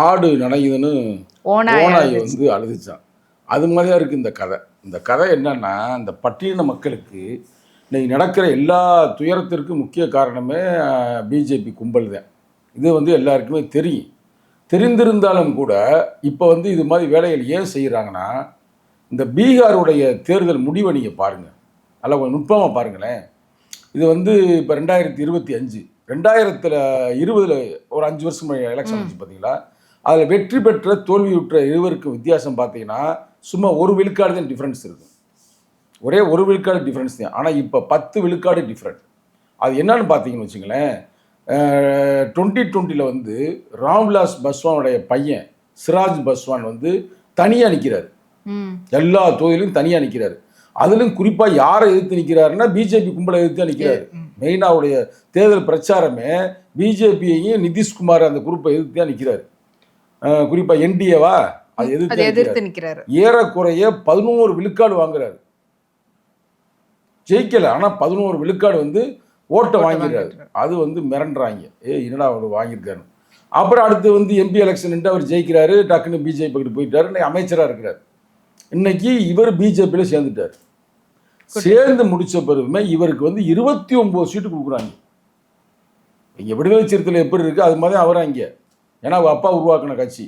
ஆடு நனையுதுன்னு ஓனாய் வந்து அழுதுச்சான். அது மாதிரியா இருக்குது இந்த கதை. இந்த கதை என்னன்னா, இந்த பட்டியலின மக்களுக்கு இன்னைக்கு நடக்கிற எல்லா துயரத்திற்கும் முக்கிய காரணமே பிஜேபி கும்பல் தான். இது வந்து எல்லாருக்குமே தெரியும். தெரிந்திருந்தாலும் கூட இப்போ வந்து இது மாதிரி வேலைகள் ஏன் செய்கிறாங்கன்னா, இந்த பீகாருடைய தேர்தல் முடிவை நீங்கள் பாருங்கள், அதில் கொஞ்சம் நுட்பமாக பாருங்களேன். இது வந்து இப்போ 2025 2020 ஒரு 5 வருஷம் எலெக்ஷன் வந்துச்சு பார்த்தீங்களா, அதில் வெற்றி பெற்ற தோல்வியுற்ற இருவருக்கும் வித்தியாசம் பார்த்தீங்கன்னா சும்மா 1 விழுக்காடு தான் டிஃப்ரென்ஸ் இருக்கும். ஒரே 1 விழுக்காடு டிஃப்ரென்ஸ் தான். ஆனால் இப்போ 10 விழுக்காடு டிஃப்ரெண்ட். அது என்னன்னு பார்த்தீங்கன்னு வச்சுங்களேன், 2020 வந்து ராம்விலாஸ் பாஸ்வானுடைய பையன் சிராஜ் பாஸ்வான் வந்து தனியாக நிற்கிறார். எல்லா தொகுதியிலும் தனியாக நிற்கிறார். அதிலும் குறிப்பாக யாரை எதிர்த்து நிற்கிறாருன்னா பிஜேபி கும்பலை எதிர்த்து தான் நிற்கிறாரு. மெயினாவுடைய தேர்தல் பிரச்சாரமே பிஜேபியையும் நிதிஷ்குமார் அந்த குரூப்பை எதிர்த்து தான் நிற்கிறாரு. குறிப்பாக என்டிஏவா அதை எதிர்த்து நிற்கிறாரு. ஏறக்குறைய 11 விழுக்காடு வாங்குறாரு. ஜெயிக்கலை, ஆனால் 11 விழுக்காடு வந்து ஓட்டை வாங்கிடுறாரு. அது வந்து மிரண்டுறாங்க, என்னடா அவர் வாங்கியிருக்காரு. அப்புறம் அடுத்து வந்து எம்பி எலெக்ஷன் அவர் ஜெயிக்கிறாரு, டக்குன்னு பிஜேபி போயிட்டாரு, இன்னைக்கு அமைச்சராக இருக்கிறார். இன்னைக்கு இவர் பிஜேபியில் சேர்ந்துட்டார். சேர்ந்து முடித்த பிறகுமே இவருக்கு வந்து 29 சீட்டு கொடுக்குறாங்க. இங்கே விடுதலை சிறுத்தைகள் எப்படி இருக்குது அது மாதிரி அவர் அங்கே, ஏன்னா அப்பா உருவாக்கின கட்சி.